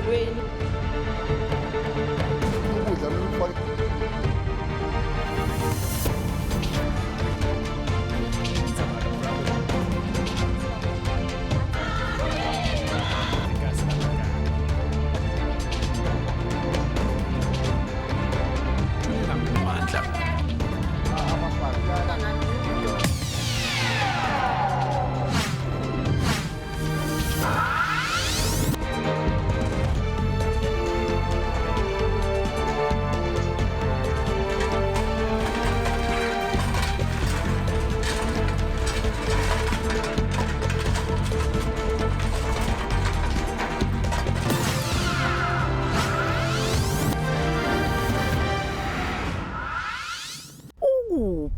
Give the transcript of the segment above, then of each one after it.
emgwaqweni.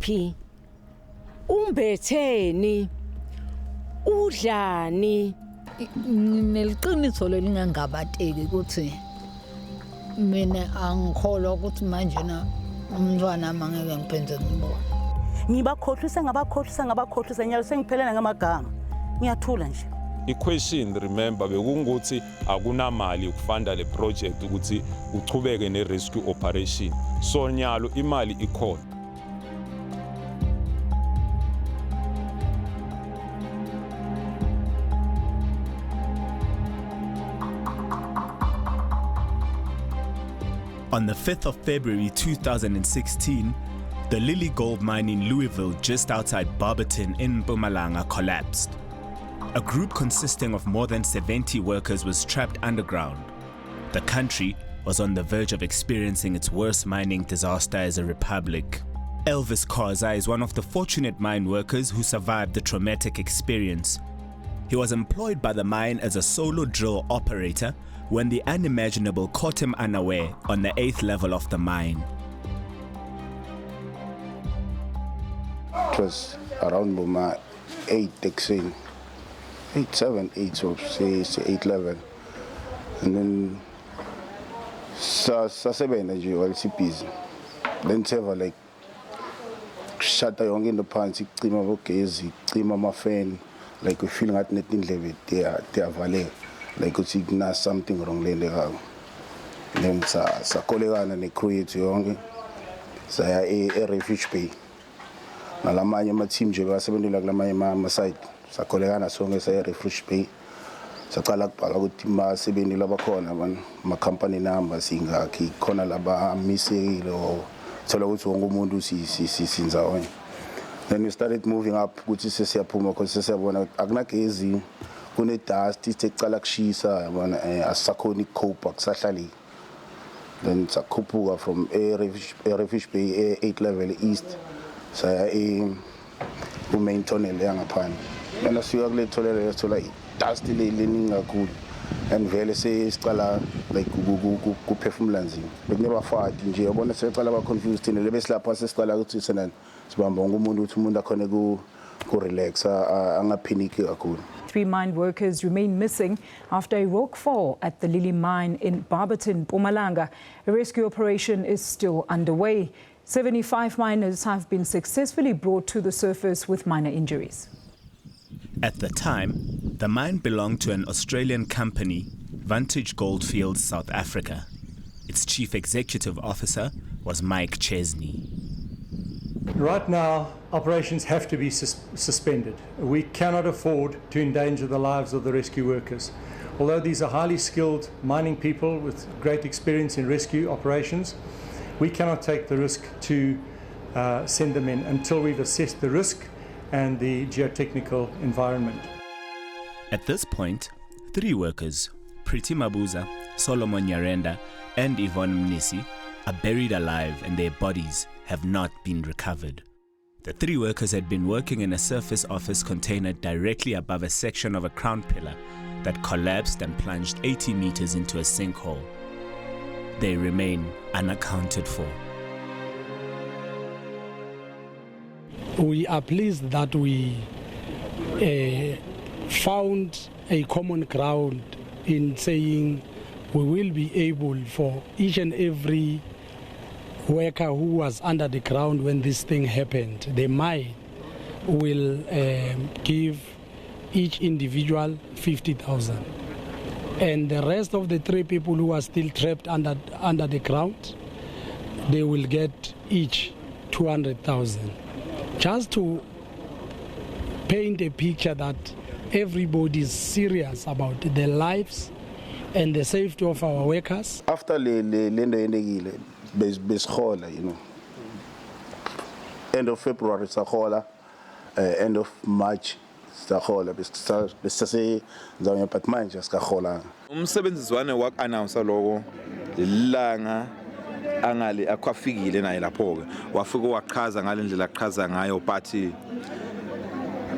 Uphi umbetheni udlani neliqiniso lelingangabateki ukuthi mina angikholwa ukuthi manje na umntwana mangeke ngiphenze ngibona ngibakhohlisa nyalo sengiphelena ngamagama ngiyathula nje. I-question remember bekungukuthi akunamali ukufunda le project ukuthi uchubeke ne-rescue operation, so nyalo imali ikhona. On the 5th of February 2016, the Lily Gold mine in Louisville, just outside Barberton in Mpumalanga, collapsed. A group consisting of more than 70 workers was trapped underground. The country was on the verge of experiencing its worst mining disaster as a republic. Elvis Khaza is one of the fortunate mine workers who survived the traumatic experience. He was employed by the mine as a solo drill operator when the unimaginable caught him unaware on the 8th level of the mine. It was around 8 16, 8, 7, 8, so say 8 level. And then sa 7 as you all see peace. Then several like shut the young in the pants, trim of okay, trim of my fan, like we feeling at nothing level, they are valley. Like you see something wrong then sa colleague and they create young sa a refuge pay na la manya ma team je ba sebenzela la manya ma side sa colleague na sonke sa refuge pay sa qala kuqala ukuthi ma sebenzela bakhona ma company number singakhi khona laba misile o thola ukuthi wonke umuntu sinza wena. Then we started moving up ukuthi sesiyaphuma because sesiyabona akunagezi kune dust icala kushisa yabona asakhona cope akusahlali. Then sakhuphuka from a refuge bay 8 level east saya main tunnel yangaphandle mina sifika kule tunnel thola dust leningi kakhulu and vele sesicala like kuphefumula nzima bekunebafati nje yabona secala ba confused thina lebesilapha sesicala ukuthi senani sibamba umuntu ukuthi umuntu akhona ku relax angaphaniki kakhulu. 3 mine workers remain missing after a rock fall at the Lily mine in Barberton, Mpumalanga. A rescue operation is still underway. 75 miners have been successfully brought to the surface with minor injuries. At the time, the mine belonged to an Australian company, Vantage Goldfields South Africa. Its chief executive officer was Mike Chesney. Right now, operations have to be suspended. We cannot afford to endanger the lives of the rescue workers. Although these are highly skilled mining people with great experience in rescue operations, we cannot take the risk to send them in until we've assessed the risk and the geotechnical environment. At this point, 3 workers, Priti Mabuza, Solomon Nyarenda, and Yvonne Mnisi, are buried alive and their bodies have not been recovered. The 3 workers had been working in a surface office container directly above a section of a crown pillar that collapsed and plunged 80 meters into a sinkhole. They remain unaccounted for. We are pleased that we found a common ground in saying we will be able for each and every worker who was under the ground when this thing happened, the mine will give each individual 50,000. And the rest of the 3 people who are still trapped under the ground, they will get each 200,000. Just to paint a picture that everybody is serious about their lives and the safety of our workers. After lendo yenekile besikhola, you know. End of February sakhola, end of March sakhola besase nzawunya but manje sikakhola. Umsebenziswane wak-announce lokho lilanga angale akwafikile naye lapho ke wafika waqhaza ngalendlela aqhaza ngayo but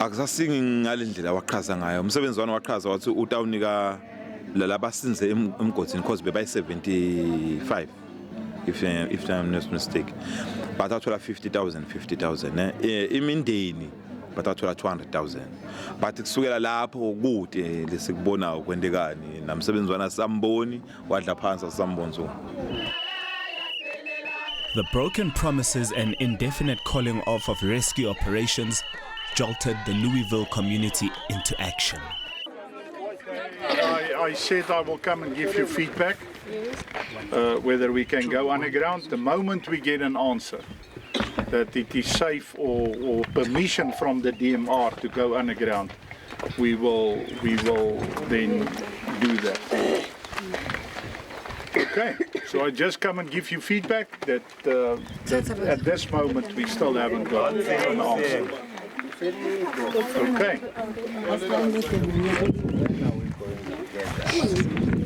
akusasingi ngalendlela waqhaza ngayo umsebenziswane waqhaza wathi utawunika lalabasinze emgodini because bebayi 75 if I'm not mistaken but athola 50,000 imindeni but athola 200,000 but kusukela lapho kude lesikubona ukwendekani namsebenziswana samboni wadla phansi sambonzo. The broken promises and indefinite calling off of rescue operations jolted the Louisville community into action. I said I will come and give you feedback whether we can go underground. The moment we get an answer that it is safe or permission from the DMR to go underground, we will then do that. Okay, so I just come and give you feedback that at this moment we still haven't got an answer. Okay.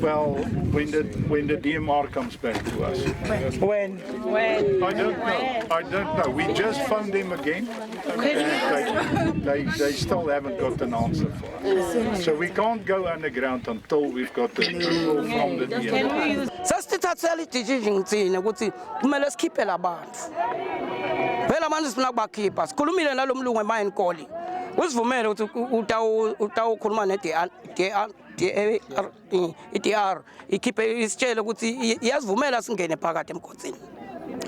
Well, when the DMR comes back to us. When? I don't know. We just phoned them again, and they still haven't got an answer for us. So we can't go underground until we've got the approval from the DMR. Sasithathela i-decision thina ukuthi kumele sikhiphe labantu. Phela manje sifuna kubakhipha. Sikhulumile nalomlungu eMine Calling. Usivumele ukuthi utawukhuluma ne-DR ikhiphe isitshele ukuthi iyasivumela singene phakathi emgodini.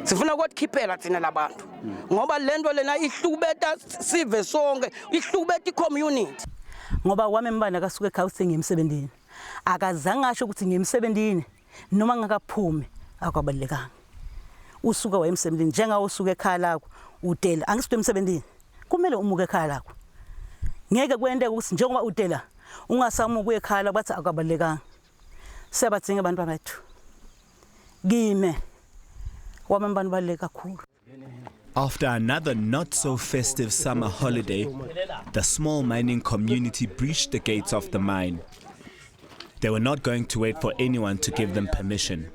Sifuna ukukhiphela thina labantu. Ngoba lento lena ihlubeta sive sonke, ihlubeta i-community. Ngoba kwami mbane akasuke ekhawuse ngiyemsebenzini. Akazange asho ukuthi ngiyemsebenzini noma ngakaphumi akwabalekanga. Usuka wayemsebenzini njengawo usuka ekhaya lakho udela angisitwe emsebenzini. Kumele umuke ekhaya lakho. Ngeke kwendeke ukuthi njengoba udela ungasamuka ekhaya bathi akwabalekanga. Siyabadinga abantu bethu. Gime. Wami mbane baleka kakhulu. After another not-so-festive summer holiday, the small mining community breached the gates of the mine. They were not going to wait for anyone to give them permission.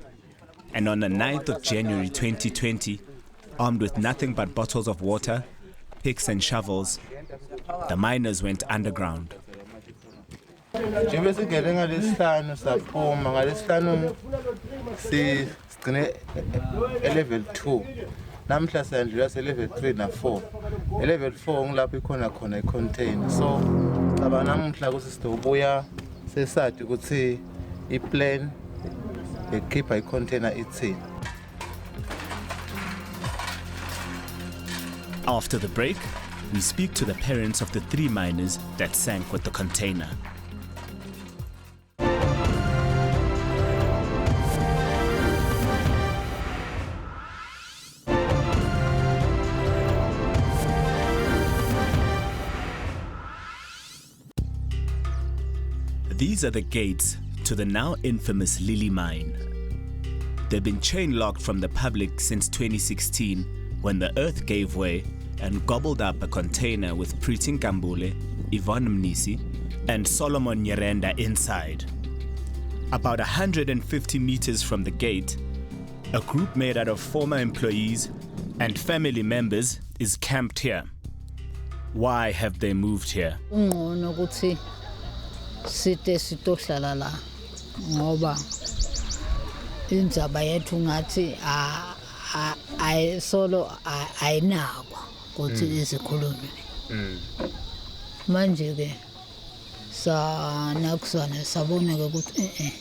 And on the 9th of January 2020, armed with nothing but bottles of water, picks and shovels, the miners went underground. Level 2 namhla sandlula level 3 na 4 level 4 ngilapho ikhona i-container so aba namhla kusisitobuya sesathi ukuthi i-plan ekhipha i-container ithini. After the break, we speak to the parents of the 3 miners that sank with the container. These are the gates to the now infamous Lily Mine. They've been chain-locked from the public since 2016 when the earth gave way and gobbled up a container with Pritin Kambule, Yvonne Mnisi, and Solomon Nyerenda inside. About 150 meters from the gate, a group made out of former employees and family members is camped here. Why have they moved here? Site sitohlala la ngoba indzaba yethu ngathi solo ayinakwa ukuthi izikhulumi manje ke sanakusana sabona ukuthi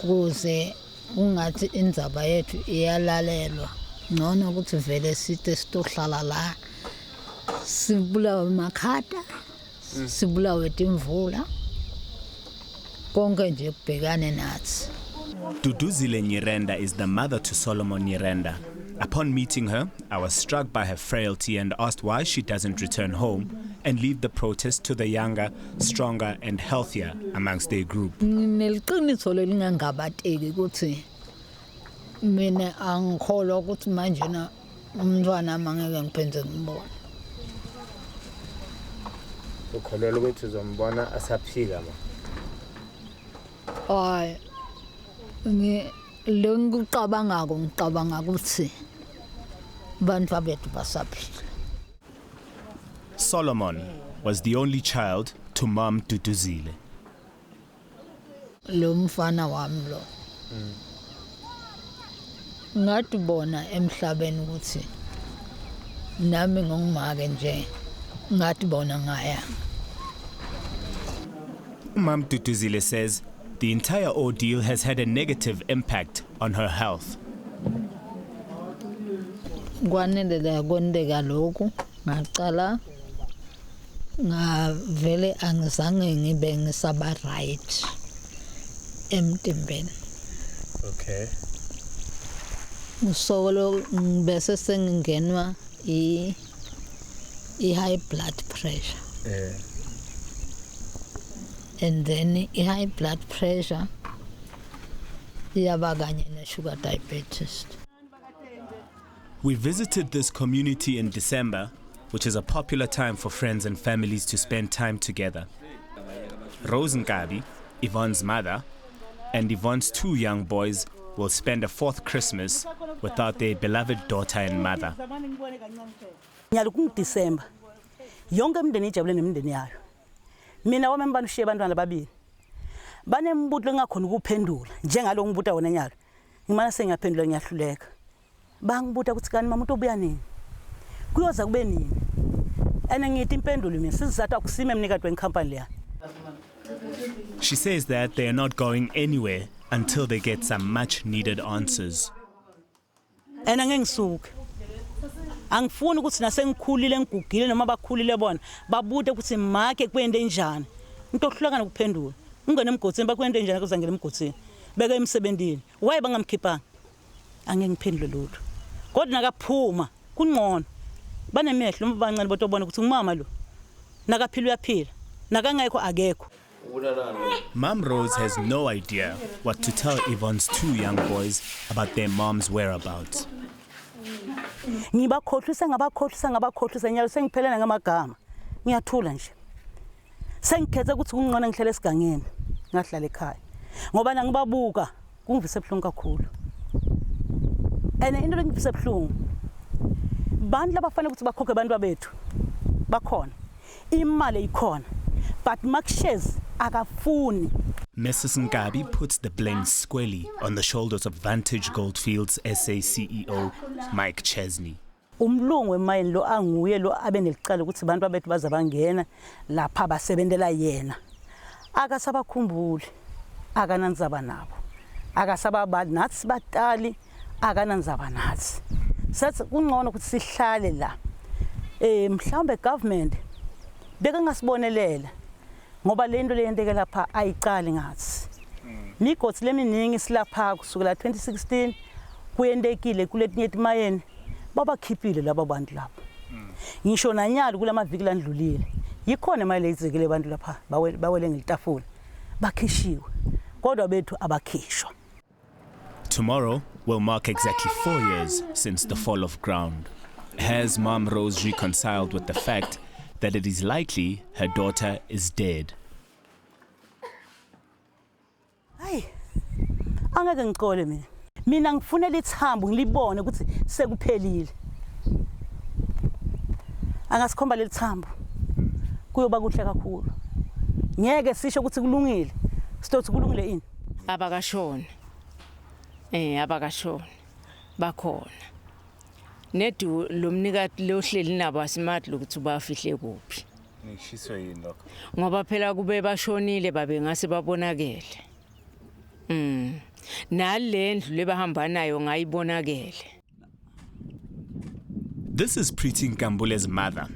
kuze ungathi indzaba yethu iyalalelwa ngcono ukuthi vele site sitohlala la sibulawa makhata sibulawe timvula konke nje kubhekane nathi. Duduzile Nyirenda is the mother to Solomon Nyirenda. Upon meeting her, I was struck by her frailty and asked why she doesn't return home and leave the protest to the younger, stronger and healthier amongst their group. Neliqiniso lelingangabateki ukuthi mina angikholwa ukuthi manje na umntwana mangeke ngiphenze ngibona. Ukholelwa ukuthi uzombona asaphila ma? Hayi. Ngicabanga ukuthi bantu abethu basaphila. Solomon was the only child to Mom Duduzile. Lo mfana wami lo. Ngathi bona emhlabeni ukuthi nami ngongimake nje ngathi bona ngaya. Mom Duduzile says the entire ordeal has had a negative impact on her health. Kwanele kwendeka lokhu ngaqala ngavele angizange ngibe ngisaba right emtimbeni. Okay. Solo bese sengingenwa I high blood pressure. And then I high blood pressure yaba kanye ne sugar diabetes. We visited this community in December, which is a popular time for friends and families to spend time together. Rose Nkabi, Yvonne's mother, and Yvonne's 2 young boys will spend a 4th Christmas without their beloved daughter and mother. December. Yonke imndeni ijabule nemndeni yayo. Mina wami mbanishiye abantwana babili. Banembuto engakhona ukuphendula njengalo ngibuta wona nyalo. Ngimana sengiyaphendula ngiyahluleka. Bangibuta ukuthi kani mama utobuya nini? Kuyoza kube nini? Ene ngithi impendulo mina sizathu akusime emnikade wenkampani leya. She says that they are not going anywhere until they get some much needed answers. Ene ngengisuke. Angifuni ukuthi nasengikhulile ngigugile noma bakhulile bona babude ukuthi make kwende njani. Into ohluleka ukuphendula. Ungene emgotsini bakwende njani kuzangela emgotsini. Beka emsebenzini. Why bangamkhiphanga? Angeke ngiphendule lutho. Kodwa nakaphuma kungcono. Banemehlo umbancane botobona ukuthi ngimama lo. Nakaphila uyaphila. Nakangekho akekho. Mom Rose has no idea what to tell Yvonne's 2 young boys about their mom's whereabouts. Ngibakhohlisa nyalo sengiphelena ngamagama. Ngiyathula nje. Sengikhethe ukuthi kungqona ngihlale esigangeni, ngahlala ekhaya. Ngoba nangibabuka kungivise ebuhlungu kakhulu. Ene into engivise ebuhlungu. Bantu labafanele ukuthi bakhokhe abantu abethu. Bakhona. Imali ikhona. But makushes akafuni. Mrs. Nkabi puts the blame squarely on the shoulders of Vantage Goldfields SA CEO Mike Chesney. Umlungu wemayini lo anguye lo abenelicala ukuthi abantu abethu bazabangena lapha basebenzela yena. Akasabakhumbuli, akananzaba nabo. Akasababali nathi sibatali, akananzaba nathi. Sathi kungcono ukuthi sihlale la. Mhlawumbe government beke ngasibonelela. Ngoba lento leyenteke lapha ayiqali ngathi. Migotsi leminingi silapha kusukela 2016 kuyendekile kuletinye timayeni babakhiphile laba bantu lapha. Ngisho nanyalo kulamaviki landlulile. Yikhona imali ezikile abantu lapha bawele ngelitafula. Bakhishiwe. Kodwa bethu abakhishwa. Tomorrow will mark exactly 4 years since the fall of ground. Has Mom Rose reconciled with the fact that it is likely her daughter is dead? Hayi. Angeke ngicole mina. Mina ngifunela ithambo ngilibone ukuthi sekuphelile. Angasikhomba lelithambo. Kuyoba kuhle kakhulu. Ngeke sisho ukuthi kulungile. Sizothi kulungile ini? Abakashona. Abakashona. Bakhona. Nedu lomnikati lohleli nabo asimathi lokuthi bafihle kuphi. Ngishiswe yini lokho? Ngoba phela kube bashonile babe ngase babonakele. Nalendlu lebahamba nayo ngayibonakele. This is Priti Nkambule's mother.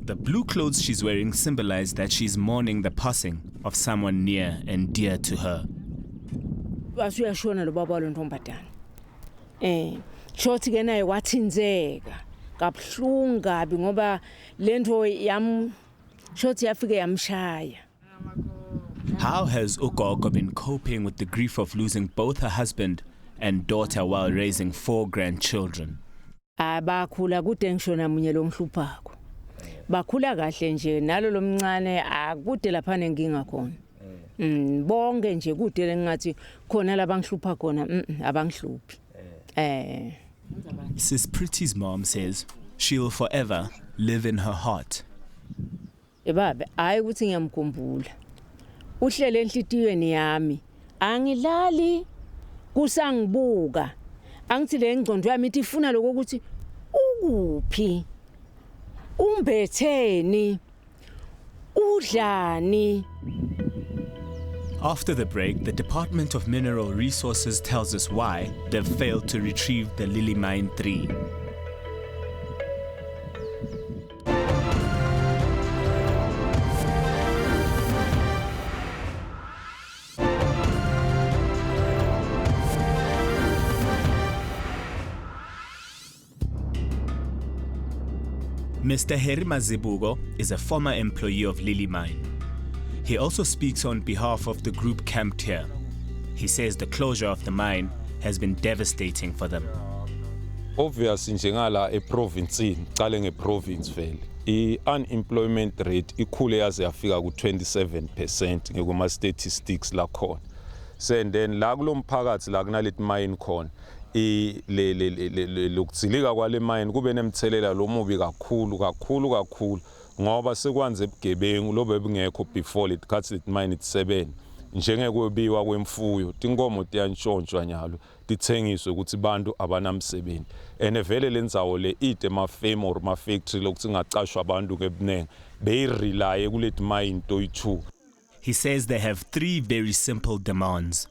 The blue clothes she's wearing symbolize that she's mourning the passing of someone near and dear to her. Asuyashona lo baba lo ntombadana. Shothi ke naye wathinzeka kabuhlungu kabi ngoba lento yam shothi yafike yamshaya. How has ugogo been coping with the grief of losing both her husband and daughter while raising 4 grandchildren? Abakhula kude ngishona munye lo ngihluphako. Bakhula kahle nje nalo lomncane akude lapha nenkinga khona. Bonke nje kude lengathi khona labangihlupha khona abangihluphi. Sis Pretty's mom says she'll forever live in her heart. Baba hayi ukuthi ngiyamkhumbula. Uhlele enhlitiyweni yami. Angilali kusangibuka. Angithi le ngcondo yami ithi ifuna lokho ukuthi ukuphi? Umbetheni? Udlani? After the break, the Department of Mineral Resources tells us why they've failed to retrieve the Lily Mine 3. Mr. Heri Mazibugo is a former employee of Lily Mine. He also speaks on behalf of the group camped here. He says the closure of the mine has been devastating for them. Obviously, njengala eprovince, cale ngeprovince vele. Unemployment rate ikhule yaze yafika ku 27% ngekuma statistics la khona. So then la kulomphakathi la kunaleti mine khona. Lokutsilika kwale mine kube nemthelela lomubi kakhulu ngoba sekwanze ebugebengu lobe bengekho before letikhathi leti mine itsebenza njengekwebiwa kwemfuyo tinkomo tiyantshontshwa nyalo dithengiswe ukuthi bantu abanamsebenzi ene vele lendzawo le ide mafame or mafactory lokuthi ngacashwa abantu ngebunenge beyirely kuleti mine toyi2. He says they have 3 very simple demands.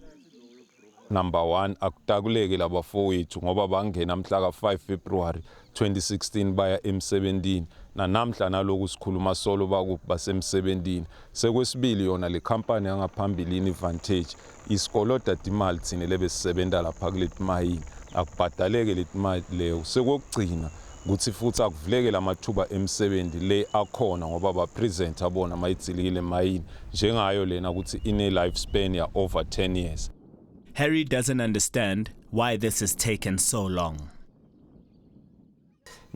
Number 1, akutakuleke labafowethu ngoba bangena mhla ka 5 February 2016 baya emsebenzini namhla naloku sikhuluma solo baku basemsebenzini. Sekwesibili yona le company yangaphambilini Vantage isikoloda imali thina lebesisebenta lapha kuleti mine akubhadaleke leti mali leyo. Sekugcina ukuthi futhi akuvuleke lamathuba emsebenzi le akhona ngoba ba present abona mayitsilikile mine njengayo lena ukuthi ine lifespan ya over 10 years. Harry doesn't understand why this has taken so long.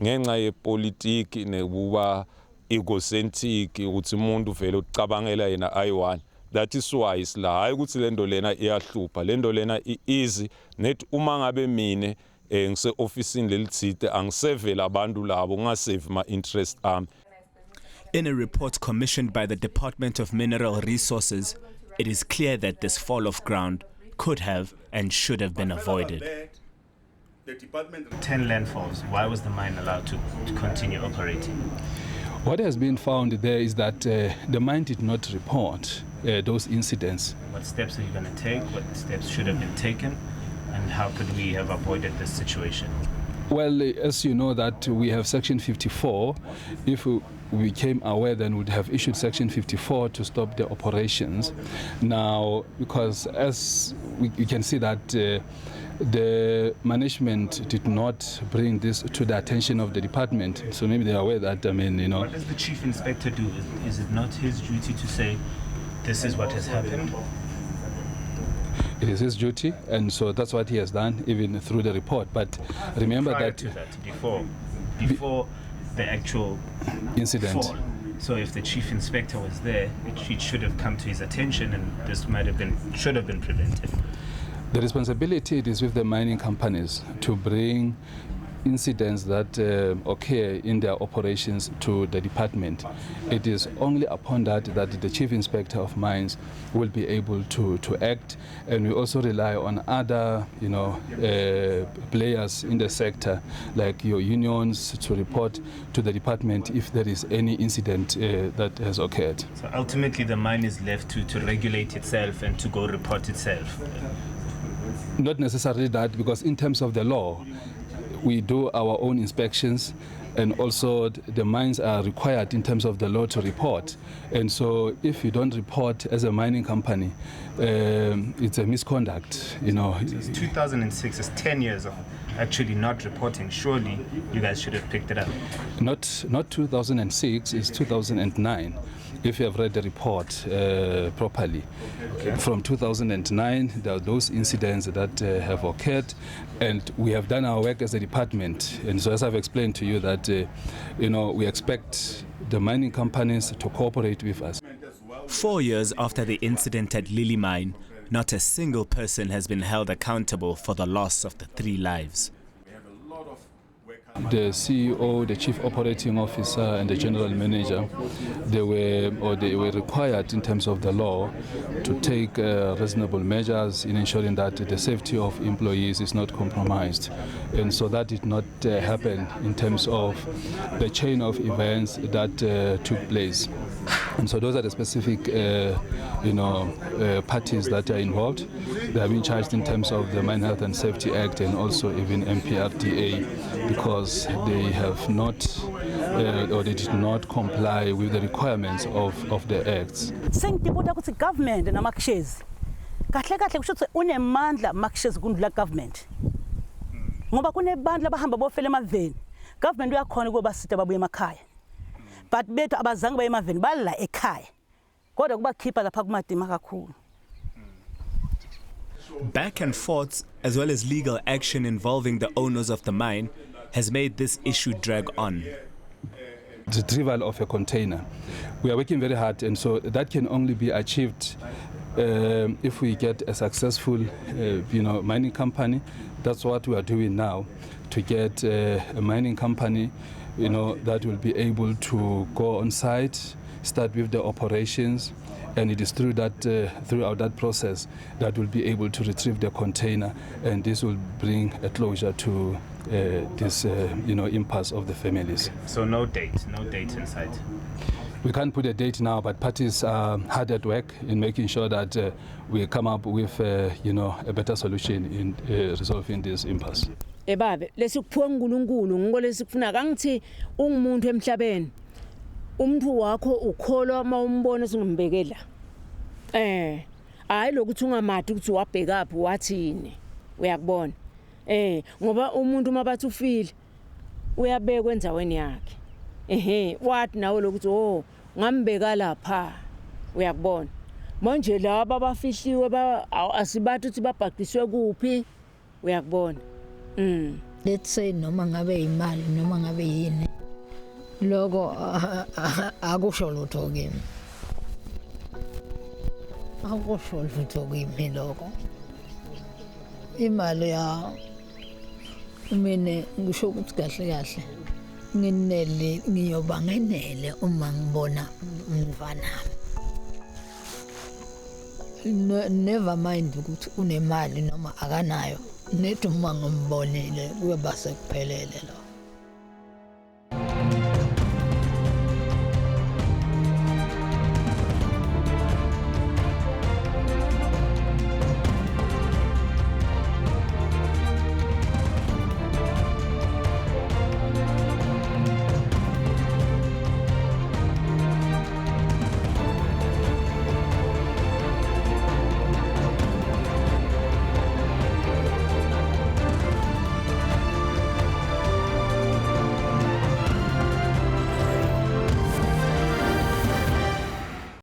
Ngenxa yepolitiki nekuba egocentric ukuthi umuntu vele ucabangela yena ayi1. That is why isla hayi ukuthi lento lena iyahlupha. Lento lena easy net uma ngabe mine ngise officeini lelithite angisevela abantu labo ngasave my interest ami. In a report commissioned by the Department of Mineral Resources, it is clear that this fall of ground could have and should have been avoided. 10 landfalls. Why was the mine allowed to continue operating? What has been found there is that the mine did not report those incidents. What steps are you going to take? What steps should have been taken? And how could we have avoided this situation? Well, as you know that we have Section 54. If we became aware, then we'd have issued Section 54 to stop the operations. Now, because as we can see that the management did not bring this to the attention of the department, so maybe they're aware that, What does the chief inspector do? Is it not his duty to say, this is what has happened? It is his duty, and so that's what he has done, even through the report. But remember before the actual incident. fall. So if the chief inspector was there, it should have come to his attention, and this should have been prevented. The responsibility is with the mining companies to bring incidents that occur in their operations to the department. It is only upon that the chief inspector of mines will be able to act, and we also rely on other players in the sector like your unions to report to the department if there is any incident that has occurred. So ultimately the mine is left to regulate itself and to go report itself? Not necessarily that, because in terms of the law, we do our own inspections And also the mines are required in terms of the law to report. And so if you don't report as a mining company, it's a misconduct, you know. 2006 is 10 years of actually not reporting. Surely you guys should have picked it up. Not 2006, it's 2009. If you have read the report properly. Okay. From 2009, there are those incidents that have occurred, and we have done our work as a department. And so as I've explained to you that, you know, we expect the mining companies to cooperate with us. 4 years after the incident at Lily Mine, not a single person has been held accountable for the loss of the 3 lives. The CEO, the Chief Operating Officer and the General Manager, they were required in terms of the law to take reasonable measures in ensuring that the safety of employees is not compromised. And so that did not happen in terms of the chain of events that took place. And so those are the specific parties that are involved. They have been charged in terms of the Mine Health and Safety Act and also even MPRDA, because they have not or they did not comply with the requirements of the acts. Sengibuta ukuthi government namakshezi kahle kahle kusho ukuthi unemandla makshezi kundla government. Ngoba kunebandla abahamba bofela emaveni. Government uyakhona ukuba sitha babuye emakhaya. But bethu abazange baye emaveni bala ekhaya. Kodwa kuba khipha lapha kumadima kakhulu. Back and forth, as well as legal action involving the owners of the mine, has made this issue drag on. Retrieval of a container. We are working very hard, and so that can only be achieved if we get a successful mining company. That's what we are doing now, to get a mining company that will be able to go on site, start with the operations, and it is through that throughout that process that will be able to retrieve the container, and this will bring a closure to this impasse of the families. So no date in sight. We can't put a date now, but parties are hard at work in making sure that we come up with a better solution in resolving this impasse. Ebabe lesikuphiwa uNkulunkulu ngiko lesikufuna kangithi ungumuntu emhlabeni umuntu wakho ukholwa uma umbona singimbekela hayi lokuthi ungamadi ukuthi wabheka aphi wathini uyakubona ngoba umuntu mabathi ufile uyabeka endaweni yakhe wathi nawe lokuthi ngambeka lapha uyakubona manje laba abafihliwe asibathi ukuthi babhaqiswe kuphi uyakubona. Let's say noma ngabe imali noma ngabe yini lokho akusho lutho kimi. Akusho lutho kimi lokho. Imali ya mina ngisho ukuthi kahle kahle nginele ngiyoba ngenele uma ngibona umfana. Never mind ukuthi unemali noma akanayo. Nethi uma ngimbonile kuyeba sekuphelele lo.